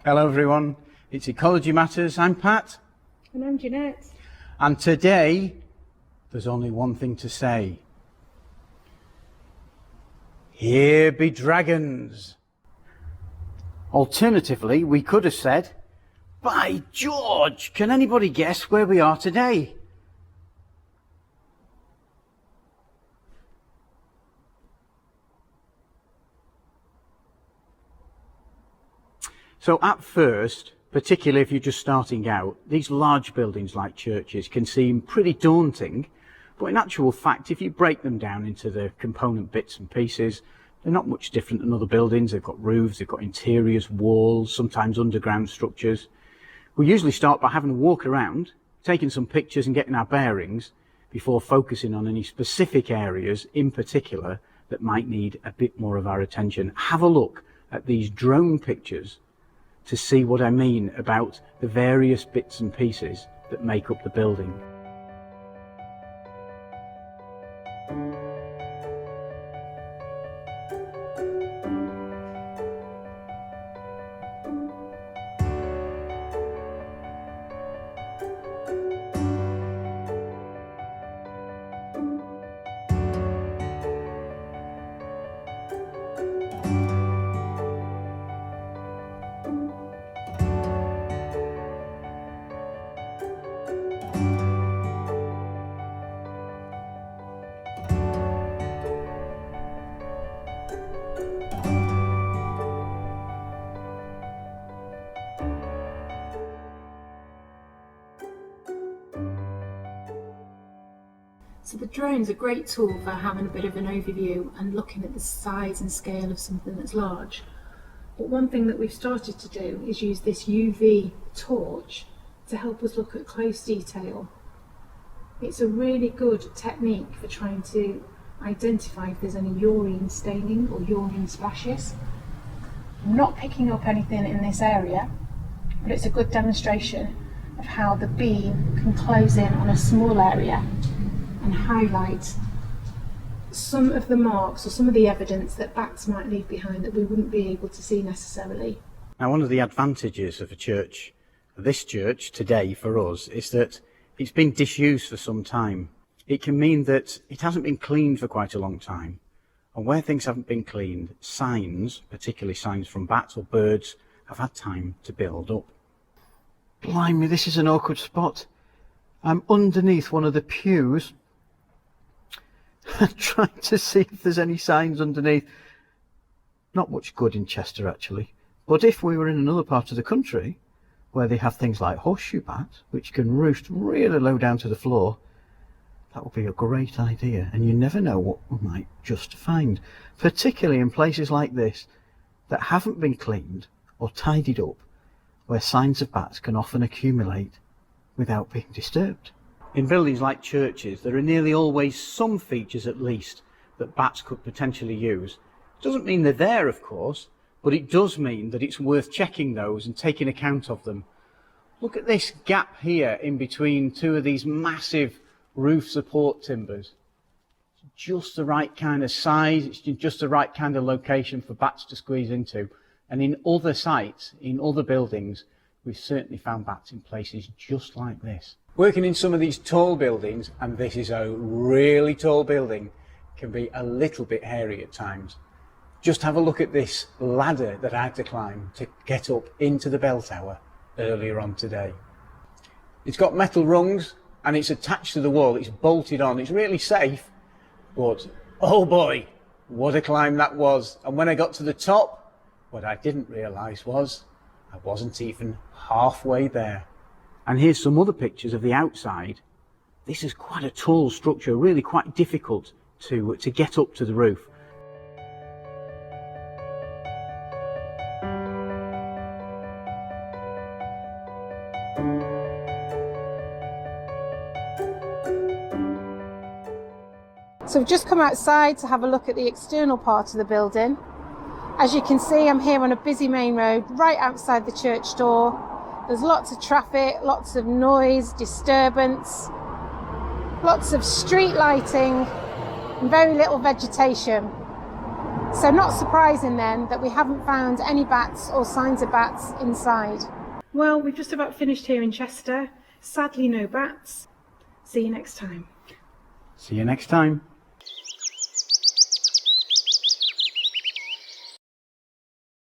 Hello everyone, it's Ecology Matters. I'm Pat. And I'm Jeanette. And today, there's only one thing to say. Here be dragons. Alternatively, we could have said, by George, can anybody guess where we are today? So at first, particularly if you're just starting out, these large buildings like churches can seem pretty daunting, but in actual fact, if you break them down into the component bits and pieces, they're not much different than other buildings. They've got roofs, they've got interiors, walls, sometimes underground structures. We usually start by having a walk around, taking some pictures and getting our bearings before focusing on any specific areas in particular that might need a bit more of our attention. Have a look at these drone pictures to see what I mean about the various bits and pieces that make up the building. So the drone's a great tool for having a bit of an overview and looking at the size and scale of something that's large. But one thing that we've started to do is use this UV torch to help us look at close detail. It's a really good technique for trying to identify if there's any urine staining or urine splashes. I'm not picking up anything in this area, but it's a good demonstration of how the beam can close in on a small area and highlight some of the marks or some of the evidence that bats might leave behind that we wouldn't be able to see necessarily. Now, one of the advantages of this church today for us, is that it's been disused for some time. It can mean that it hasn't been cleaned for quite a long time. And where things haven't been cleaned, signs, particularly signs from bats or birds, have had time to build up. Blimey, this is an awkward spot. I'm underneath one of the pews, trying to see if there's any signs underneath. Not much good in Chester, actually. But if we were in another part of the country, where they have things like horseshoe bats, which can roost really low down to the floor, that would be a great idea. And you never know what we might just find, particularly in places like this that haven't been cleaned or tidied up, where signs of bats can often accumulate without being disturbed. In buildings like churches, there are nearly always some features at least that bats could potentially use. It doesn't mean they're there, of course, but it does mean that it's worth checking those and taking account of them. Look at this gap here in between two of these massive roof support timbers. It's just the right kind of size, it's just the right kind of location for bats to squeeze into. And in other sites, in other buildings, we've certainly found bats in places just like this. Working in some of these tall buildings, and this is a really tall building, can be a little bit hairy at times. Just have a look at this ladder that I had to climb to get up into the bell tower earlier on today. It's got metal rungs and it's attached to the wall, it's bolted on, it's really safe, but oh boy, what a climb that was. And when I got to the top, what I didn't realise was I wasn't even halfway there. And here's some other pictures of the outside. This is quite a tall structure, really quite difficult to get up to the roof. So we've just come outside to have a look at the external part of the building. As you can see, I'm here on a busy main road right outside the church door. There's lots of traffic, lots of noise, disturbance, lots of street lighting and very little vegetation. So not surprising then that we haven't found any bats or signs of bats inside. Well, we've just about finished here in Chester. Sadly, no bats. See you next time. See you next time.